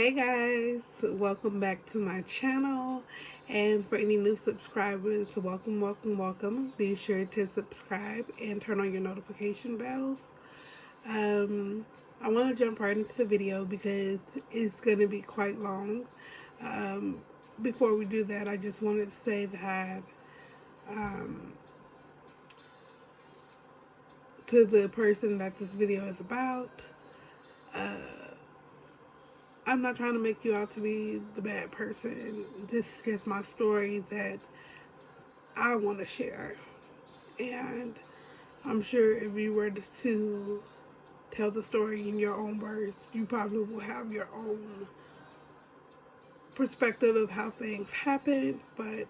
Hey guys, welcome back to my channel. And for any new subscribers, welcome. Be sure to subscribe and turn on your notification bells. Um, I want to jump right into the video because it's going to be quite long. Um, Before we do that, I just wanted to say that to the person that this video is about, I'm not trying to make you out to be the bad person. This is just my story that I want to share. And I'm sure if you were to tell the story in your own words, you probably will have your own perspective of how things happened, but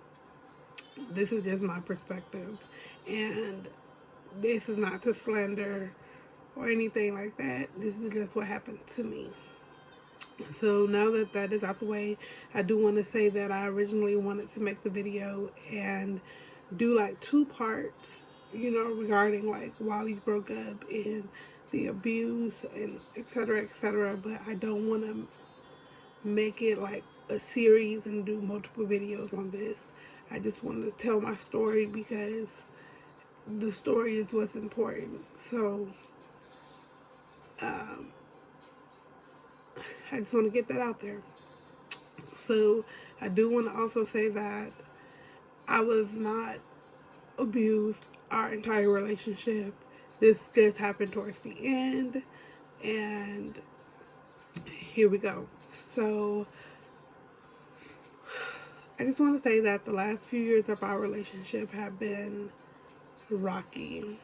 this is just my perspective. And this is not to slander or anything like that. This is just what happened to me. So now that that is out the way, I do want to say that I originally wanted to make the video and do like two parts, regarding like why we broke up and the abuse and etc. etc. But I don't want to make it like a series and do multiple videos on this. I just wanted to tell my story because the story is what's important. So I just want to get that out there. So I do want to also say that I was not abused our entire relationship. This just happened towards the end, and here we go. So I just want to say that the last few years of our relationship have been rocky,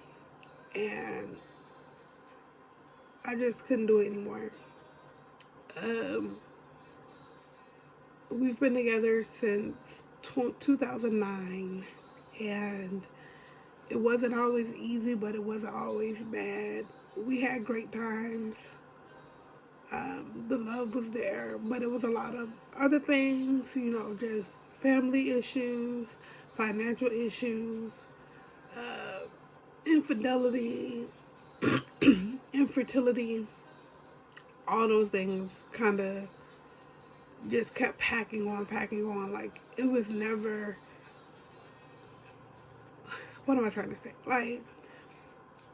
and I just couldn't do it anymore. Um, we've been together since 2009, and it wasn't always easy, but it wasn't always bad. We had great times. The love was there, but it was a lot of other things, just family issues, financial issues, infidelity, infertility, all those things kind of just kept packing on, packing on. Like, it was never, what am I trying to say? Like,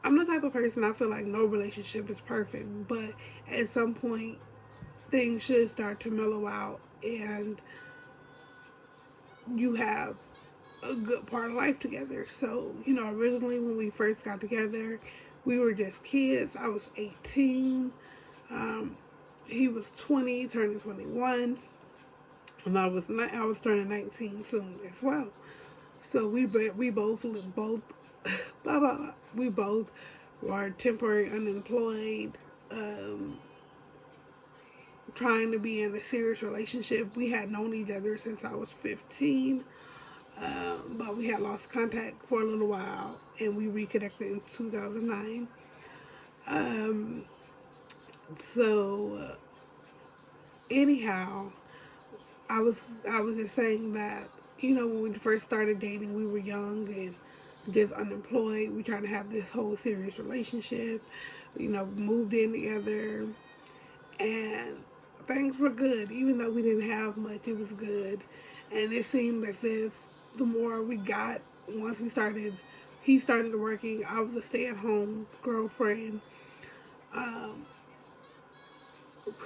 I'm the type of person, I feel like no relationship is perfect, but at some point, things should start to mellow out and you have a good part of life together. So, originally when we first got together, we were just kids. I was 18. Um, he was 20, turning 21. And I was turning 19 soon as well. So we both blah, blah, blah. We both were temporary unemployed, trying to be in a serious relationship. We had known each other since I was 15, but we had lost contact for a little while, and we reconnected in 2009. So anyhow, I was just saying that when we first started dating, we were young and just unemployed. We trying to have this whole serious relationship. Moved in together, and things were good. Even though we didn't have much, it was good. And it seemed as if the more we got, once he started working. I was a stay-at-home girlfriend.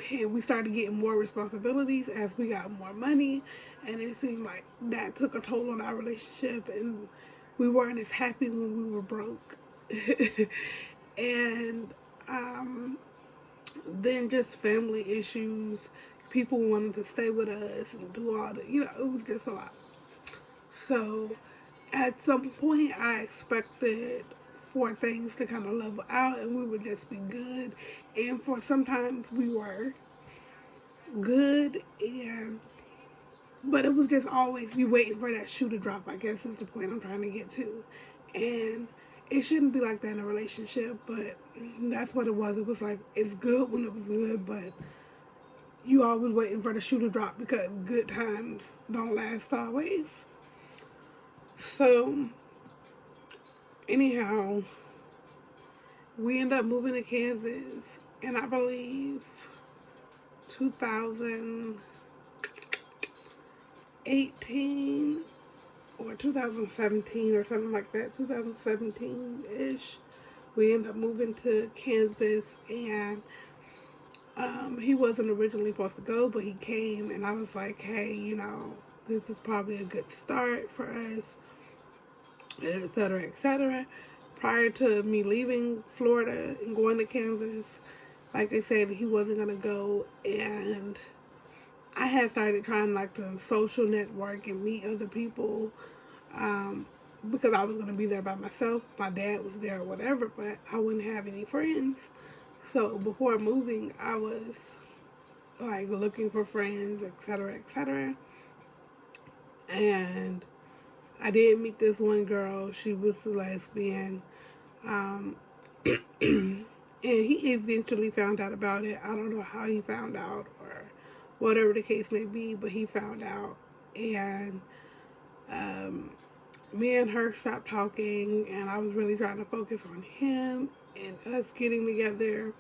And we started getting more responsibilities as we got more money, and it seemed like that took a toll on our relationship, and we weren't as happy when we were broke. And then just family issues, people wanting to stay with us and do all the, it was just a lot. So at some point, I expected for things to kind of level out and we would just be good. And for sometimes we were good, and but it was just always you waiting for that shoe to drop, I guess is the point I'm trying to get to. And it shouldn't be like that in a relationship, but that's what it was. It was like, it's good when it was good, but you always waiting for the shoe to drop because good times don't last always. So anyhow, we end up moving to Kansas, and I believe 2018 or 2017 or something like that, 2017-ish. We ended up moving to Kansas, and he wasn't originally supposed to go, but he came, and I was like, hey, this is probably a good start for us, etc., etc. Prior to me leaving Florida and going to Kansas, like I said, he wasn't going to go, and I had started trying like to social network and meet other people, because I was going to be there by myself. My dad was there or whatever, but I wouldn't have any friends. So before moving, I was like looking for friends, etc., etc. And I did meet this one girl. She was a lesbian. And he eventually found out about it. I don't know how he found out or whatever the case may be, but he found out. And me and her stopped talking, and I was really trying to focus on him and us getting together,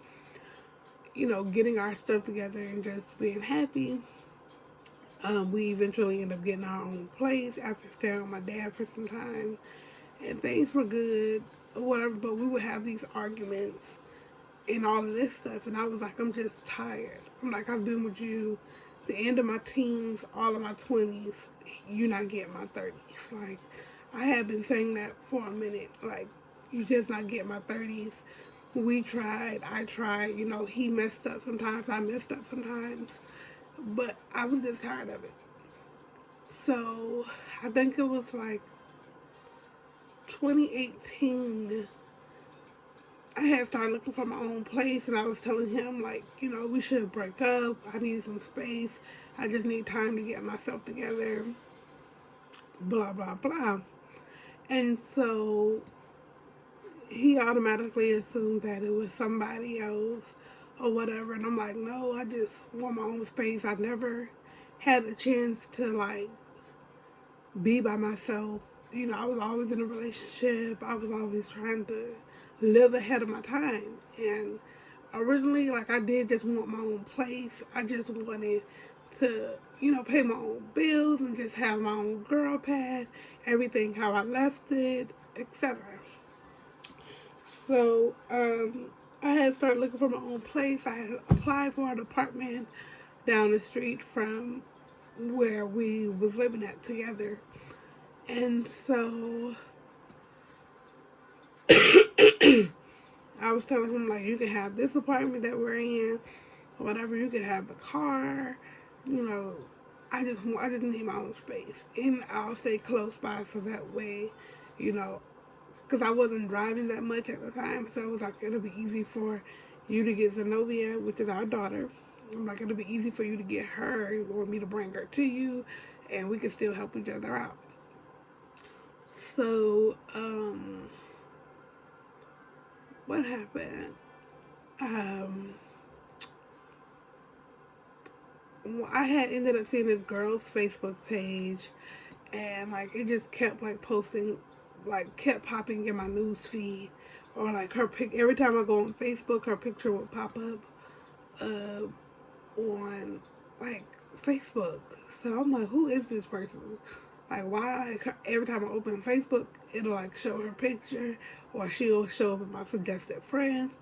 getting our stuff together and just being happy. We eventually ended up getting our own place after staying with my dad for some time, and things were good or whatever, but we would have these arguments and all of this stuff, and I was like, I'm just tired. I'm like, I've been with you the end of my teens, all of my 20s, you're not getting my 30s. Like, I have been saying that for a minute, like, you just not getting my 30s. We tried, I tried, he messed up sometimes, I messed up sometimes, but I was just tired of it. So, I think it was like 2018, I had started looking for my own place, and I was telling him, like, we should break up. I need some space. I just need time to get myself together. Blah, blah, blah. And so he automatically assumed that it was somebody else or whatever. And I'm like, no, I just want my own space. I never had a chance to, like, be by myself. I was always in a relationship. I was always trying to live ahead of my time. And originally, like, I did just want my own place. I just wanted to, pay my own bills and just have my own girl pad, everything how I left it, etc. So, I had started looking for my own place. I had applied for an apartment down the street from where we was living at together. And so I was telling him, like, you can have this apartment that we're in, or whatever. You can have the car. I just need my own space, and I'll stay close by so that way, because I wasn't driving that much at the time, so it was like it'll be easy for you to get Zenobia, which is our daughter. I'm like, it'll be easy for you to get her or me to bring her to you, and we can still help each other out. So, what happened? I had ended up seeing this girl's Facebook page, and like it just kept like posting, like kept popping in my news feed, or like her pic. Every time I go on Facebook, her picture would pop up on like Facebook. So I'm like, who is this person? Like, why? Like, every time I open Facebook, it'll like show her picture, or she'll show up with my suggested friends,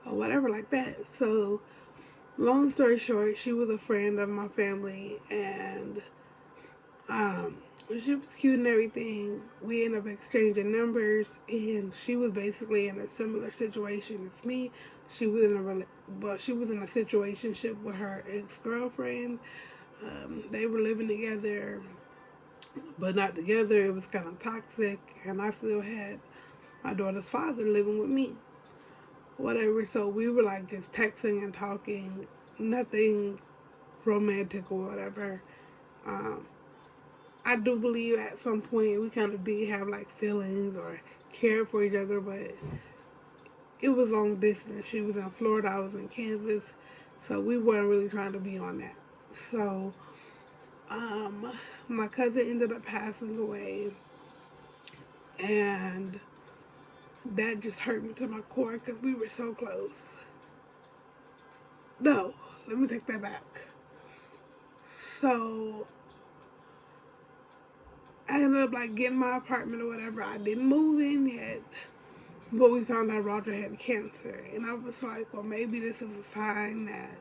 or whatever like that. So, long story short, she was a friend of my family, and she was cute and everything. We ended up exchanging numbers, and she was basically in a similar situation as me. She was in a situationship with her ex-girlfriend. They were living together, but not together. It was kind of toxic, and I still had my daughter's father living with me. Whatever. So we were like just texting and talking, nothing romantic or whatever. I do believe at some point we kind of did have like feelings or cared for each other, but it was long distance. She was in Florida, I was in Kansas, so we weren't really trying to be on that. So, my cousin ended up passing away, and that just hurt me to my core because we were so close. No, let me take that back. So I ended up like getting my apartment or whatever. I didn't move in yet, but we found out Roger had cancer, and I was like, well, maybe this is a sign that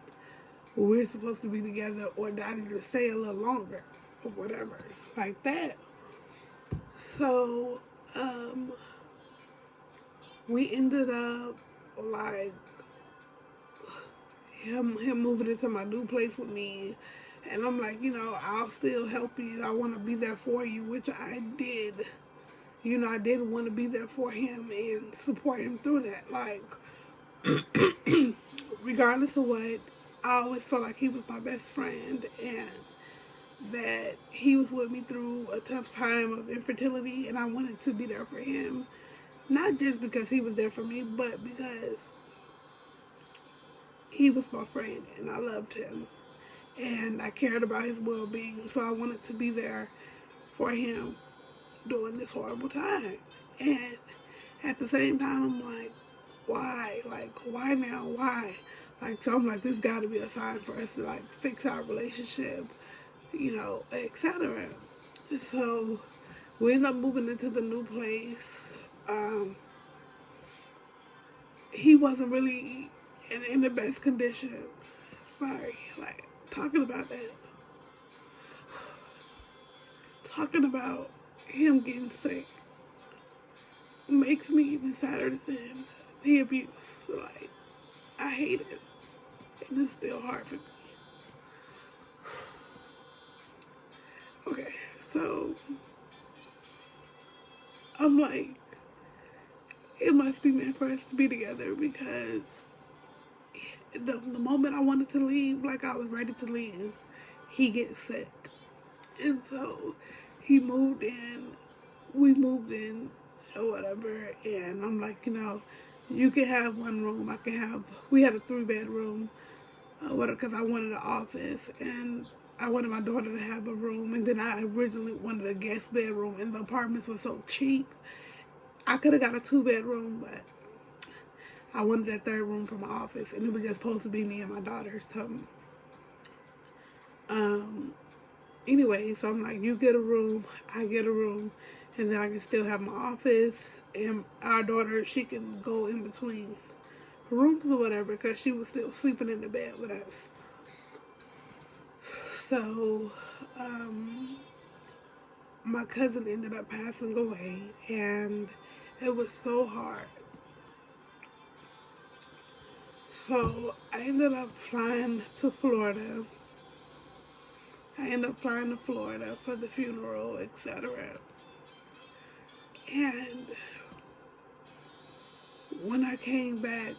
we're supposed to be together, or that I need to stay a little longer, or whatever, like that. So, we ended up like him moving into my new place with me, and I'm like, I'll still help you. I want to be there for you, which I did. I did want to be there for him and support him through that. Like, regardless of what, I always felt like he was my best friend, and that he was with me through a tough time of infertility, and I wanted to be there for him. Not just because he was there for me, but because he was my friend and I loved him and I cared about his well-being. So I wanted to be there for him during this horrible time. And at the same time, I'm like, why? Like, why now? Why? Like, so I'm like, this got to be a sign for us to like fix our relationship, etc. So we ended up moving into the new place. He wasn't really in the best condition. Sorry, like talking about that. Talking about him getting sick makes me even sadder than the abuse. Like, I hate it. And it's still hard for me. Okay, so I'm like, it must be meant for us to be together because the moment I wanted to leave, like I was ready to leave, he gets sick. And so he moved in, we moved in or whatever, and I'm like, you can have one room, we had a 3-bedroom, because I wanted an office, and I wanted my daughter to have a room, and then I originally wanted a guest bedroom, and the apartments were so cheap. I could have got a 2-bedroom, but I wanted that third room for my office, and it was just supposed to be me and my daughter. So, anyway, so I'm like, you get a room, I get a room, and then I can still have my office, and our daughter, she can go in between rooms or whatever, because she was still sleeping in the bed with us. So, my cousin ended up passing away, and it was so hard. So, I ended up flying to Florida. For the funeral, etc. And when I came back,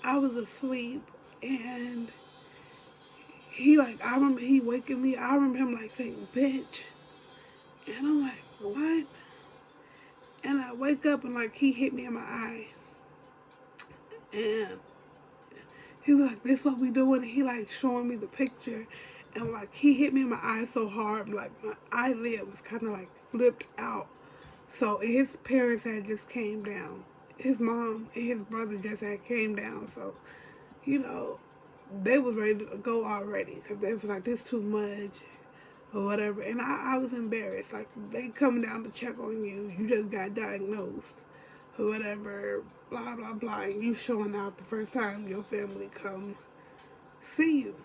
I was asleep, and I remember he waking me. I remember him like saying, "Bitch," and I'm like, "What?" And I wake up and like he hit me in my eye, and he was like, "This what we doing?" And he like showing me the picture, and like he hit me in my eye so hard, like my eyelid was kind of like flipped out. So his parents had just came down. His mom and his brother just had came down. So, they was ready to go already because they was like, this too much or whatever. And I was embarrassed. Like, they come down to check on you. You just got diagnosed or whatever, blah, blah, blah. And you showing out the first time your family come see you.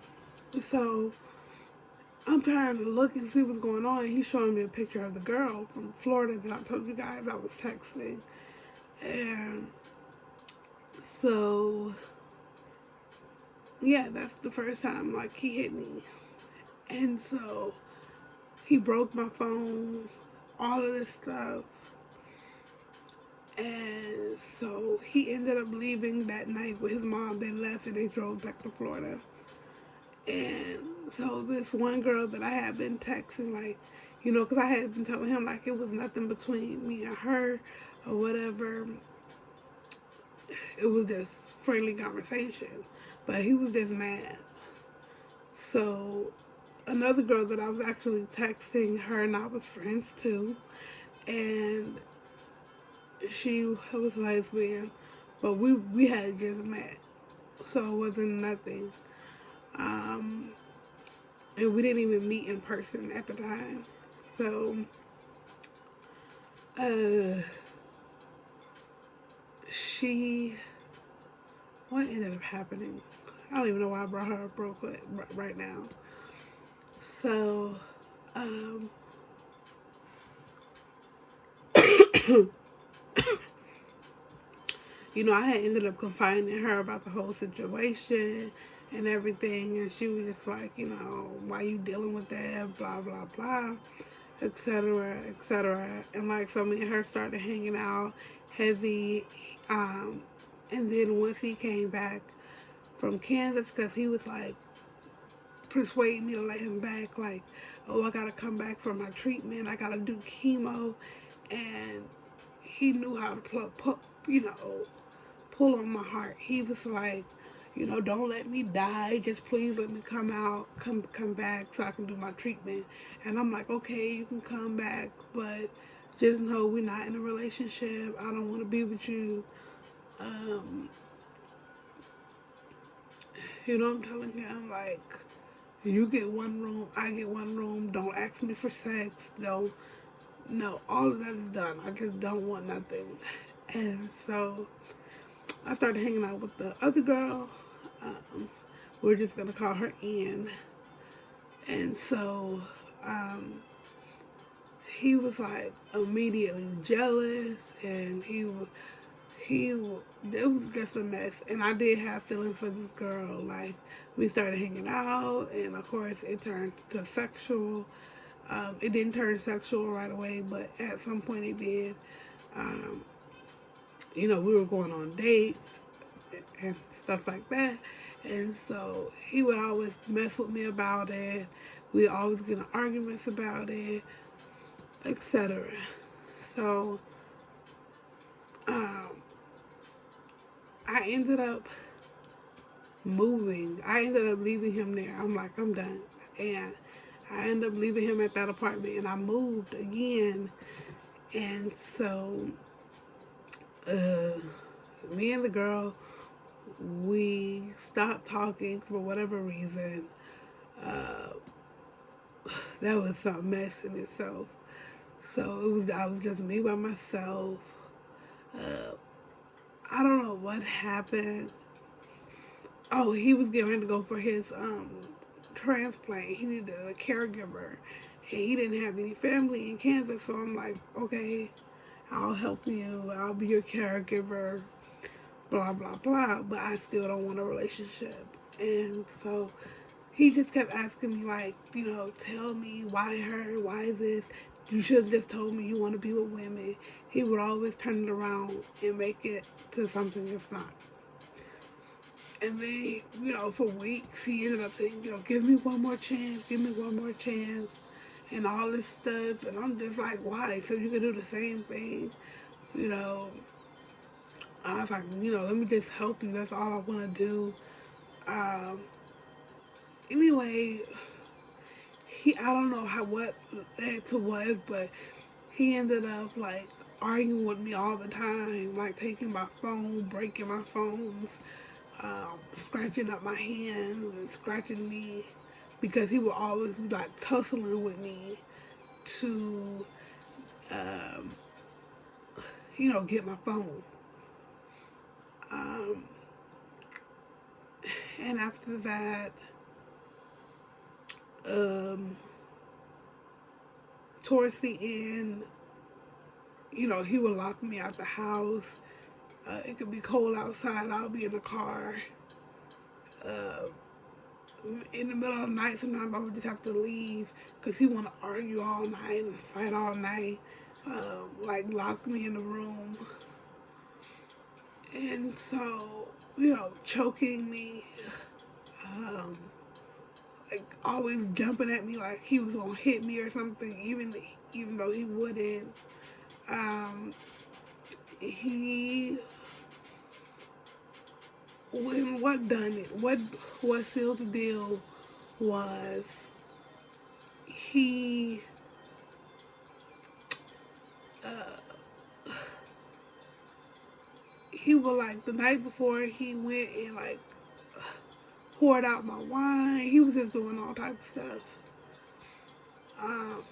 So I'm trying to look and see what's going on. He's showing me a picture of the girl from Florida that I told you guys I was texting. And so, yeah, that's the first time, like, he hit me. And so, he broke my phone, all of this stuff. And so, he ended up leaving that night with his mom. They left and they drove back to Florida. And so, this one girl that I had been texting, like, because I had been telling him, like, it was nothing between me and her or whatever. It was just friendly conversation. But he was just mad. So another girl that I was actually texting, her and I was friends too. And she was lesbian. But we had just met. So it wasn't nothing. Um, and we didn't even meet in person at the time. So, uh, she, what ended up happening? I don't even know why I brought her up real quick right now. So, um, you know, I had ended up confiding in her about the whole situation and everything, and she was just like, you know, why you dealing with that, blah blah blah, etc. etc. And like, so me and her started hanging out heavy, and then once he came back from Kansas, because he was like persuade me to let him back, like, oh, I gotta come back for my treatment, I gotta do chemo, and he knew how to you know, pull on my heart. He was like, you know, don't let me die, just please let me come back so I can do my treatment. And I'm like, okay, you can come back, but just know we're not in a relationship, I don't want to be with you. um you know, I'm telling him, like, you get one room, I get one room. Don't ask me for sex. Don't. No, all of that is done. I just don't want nothing. And so I started hanging out with the other girl. We're just gonna call her Ann. And so um, he was like immediately jealous, and he it was just a mess. And I did have feelings for this girl. Like, we started hanging out, and of course it turned to sexual. It didn't turn sexual right away, but at some point it did. um, you know, we were going on dates and stuff like that, and so he would always mess with me about it. We always get in arguments about it, etc. So um, I ended up moving. I ended up leaving him there. I'm like, I'm done. And I ended up leaving him at that apartment, and I moved again. And so, me and the girl, we stopped talking for whatever reason. Uh, that was a mess in itself. So I was just me by myself. Uh, I don't know what happened. Oh, he was getting ready to go for his transplant. He needed a caregiver, and he didn't have any family in Kansas. So I'm like, okay, I'll help you. I'll be your caregiver. Blah blah blah. But I still don't want a relationship. And so he just kept asking me, like, you know, tell me why her, why this. You should have just told me you want to be with women. He would always turn it around and make it to something it's not. And then, you know, for weeks, he ended up saying, you know, give me one more chance, give me one more chance, and all this stuff. And I'm just like, why? So you can do the same thing, you know. I was like, you know, let me just help you. That's all I want to do. Um, anyway, I don't know what led to what, but he ended up like arguing with me all the time, like taking my phone, breaking my phones, scratching up my hands and scratching me, because he would always be like tussling with me to, um, you know, get my phone. Um, and after that, um, towards the end, you know, he would lock me out the house. It could be cold outside. I'll be in the car. Uh, in the middle of the night, sometimes I would just have to leave because he want to argue all night and fight all night. Like, lock me in the room. And so, you know, choking me. Um, like, always jumping at me like he was gonna hit me or something, even though he wouldn't. Um, he when what done it? What sealed the deal was he he was like, the night before he went and like poured out my wine. He was just doing all type of stuff. Um,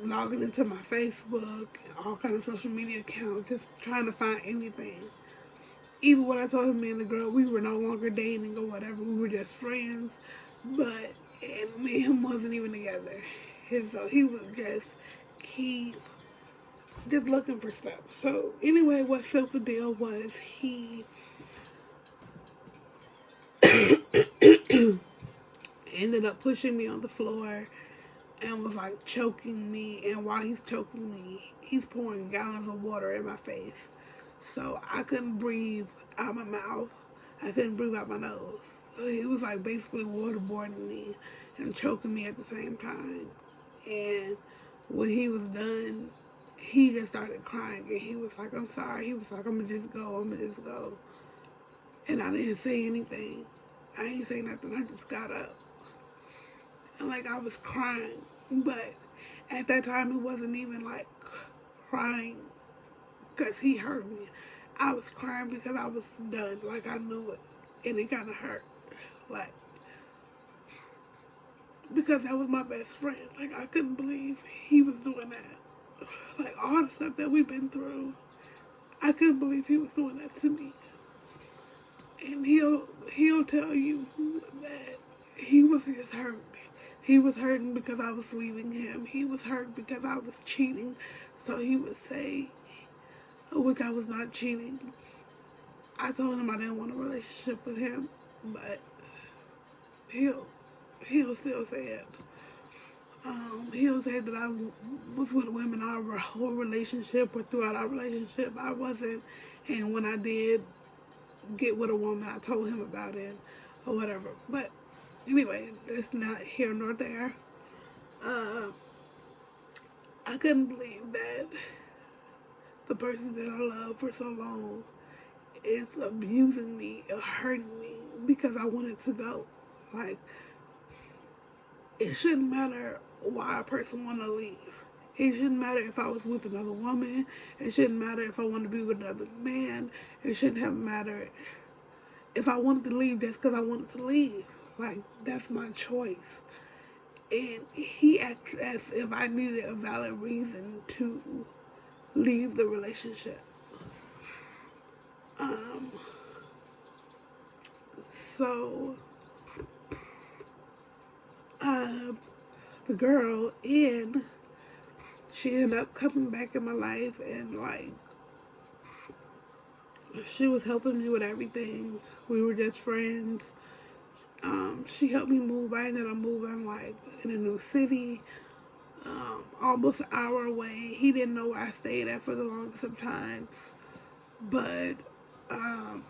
Logging into my Facebook, all kind of social media accounts, just trying to find anything. Even when I told him, me and the girl, we were no longer dating or whatever, we were just friends. But and me and him wasn't even together. And so he was keep just looking for stuff. So anyway, what sealed the deal was he ended up pushing me on the floor and was like choking me. And while he's choking me, he's pouring gallons of water in my face. So I couldn't breathe out my mouth. I couldn't breathe out my nose. He was like basically waterboarding me and choking me at the same time. And when he was done, he just started crying. And he was like, I'm sorry. He was like, I'm going to just go. I'm going to just go. And I didn't say anything. I ain't say nothing. I just got up. And like I was crying. But at that time, it wasn't even like crying because he hurt me. I was crying because I was done. Like I knew it. And it kind of hurt. Like, because that was my best friend. Like I couldn't believe he was doing that. Like all the stuff that we've been through, I couldn't believe he was doing that to me. And he'll tell you that he was just hurt. He was hurting because I was leaving him. He was hurt because I was cheating. So he would say, which I was not cheating. I told him I didn't want a relationship with him, but he'll still say it. He'll say that I was with women our whole relationship or throughout our relationship. I wasn't. And when I did get with a woman, I told him about it or whatever. But anyway, that's not here nor there. I couldn't believe that the person that I loved for so long is abusing me or hurting me because I wanted to go. Like, it shouldn't matter why a person want to leave. It shouldn't matter if I was with another woman. It shouldn't matter if I wanted to be with another man. It shouldn't have mattered if I wanted to leave just because I wanted to leave. Like, that's my choice. And he asked as if I needed a valid reason to leave the relationship. So, the girl, and she ended up coming back in my life, and like, she was helping me with everything. We were just friends. She helped me move. I ended up moving like in a new city, almost an hour away. He didn't know where I stayed at for the longest of times, but I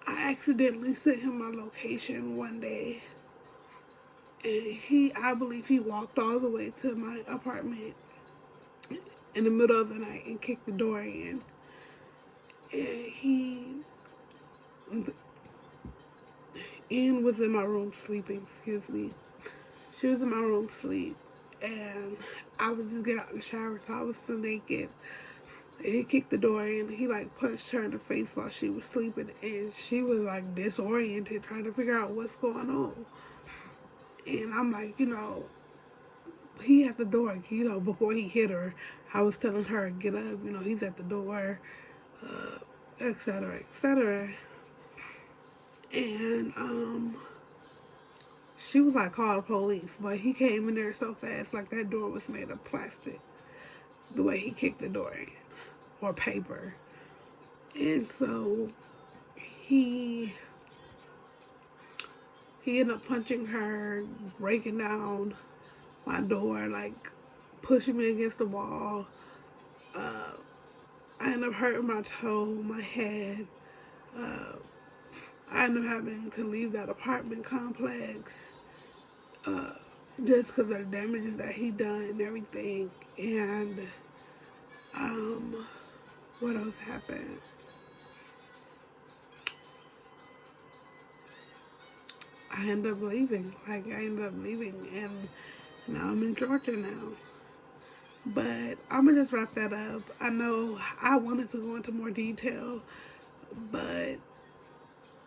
accidentally sent him my location one day, and I believe he walked all the way to my apartment in the middle of the night and kicked the door in. And Ian was in my room sleeping, excuse me. She was in my room sleep, and I was just getting out of the shower, so I was still naked. And he kicked the door in, he like punched her in the face while she was sleeping, and she was like disoriented, trying to figure out what's going on. And I'm like, he at the door, before he hit her, I was telling her, get up, he's at the door, etc., etc. And, she was like, call the police, but he came in there so fast, like that door was made of plastic, the way he kicked the door in, or paper. And so, he ended up punching her, breaking down my door, like pushing me against the wall. I ended up hurting my toe, my head. I ended up having to leave that apartment complex just because of the damages that he done and everything. And what else happened? I ended up leaving. And now I'm in Georgia now. But I'm going to just wrap that up. I know I wanted to go into more detail, but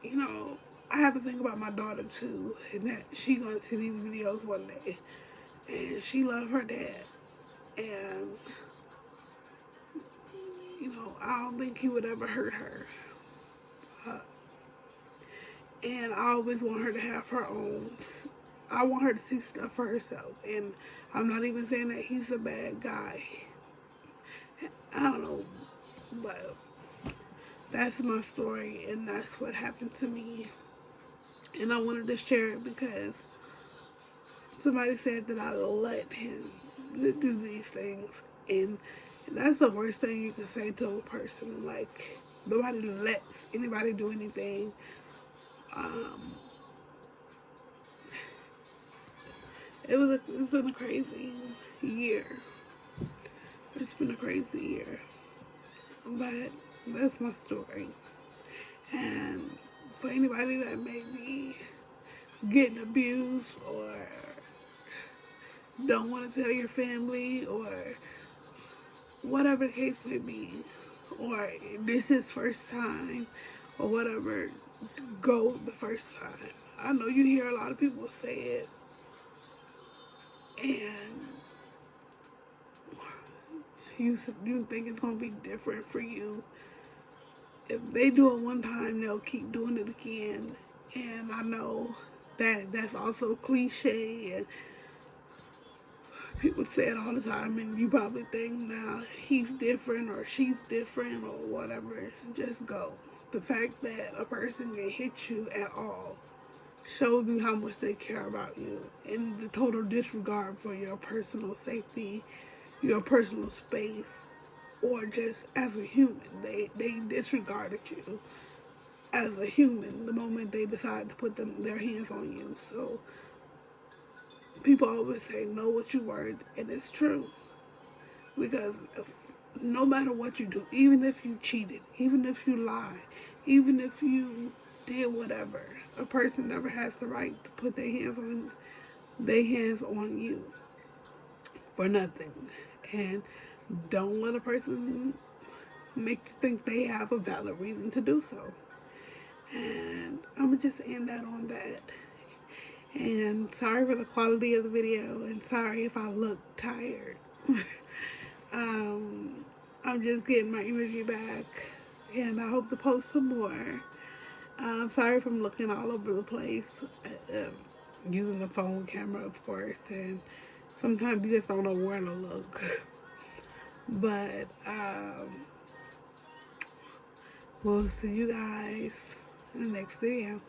you know, I have to think about my daughter too, and that she gonna see these videos one day, and she love her dad, and you know, I don't think he would ever hurt her, and I always want her to have her own. I want her to see stuff for herself, and I'm not even saying that he's a bad guy. I don't know, but that's my story, and that's what happened to me. And I wanted to share it because somebody said that I let him do these things, and that's the worst thing you can say to a person. Like, nobody lets anybody do anything. It's been a crazy year. It's been a crazy year, but that's my story. And for anybody that may be getting abused or don't want to tell your family or whatever the case may be, or this is first time or whatever, go the first time. I know you hear a lot of people say it, and you think it's gonna be different for you. If they do it one time, they'll keep doing it again. And I know that that's also cliche, and people say it all the time, and you probably think now he's different or she's different or whatever. Just go. The fact that a person can hit you at all shows you how much they care about you, and the total disregard for your personal safety, your personal space, or just as a human. They disregarded you as a human the moment they decide to put their hands on you. So people always say, know what you're worth, and it's true. Because no matter what you do, even if you cheated, even if you lied, even if you did whatever, a person never has the right to put their hands on you for nothing. And don't let a person make you think they have a valid reason to do so. And I'm gonna just end that on that. And sorry for the quality of the video, and sorry if I look tired. I'm just getting my energy back, and I hope to post some more. I'm sorry if I'm looking all over the place, using the phone camera, of course, and sometimes you just don't know where to look. But we'll see you guys in the next video.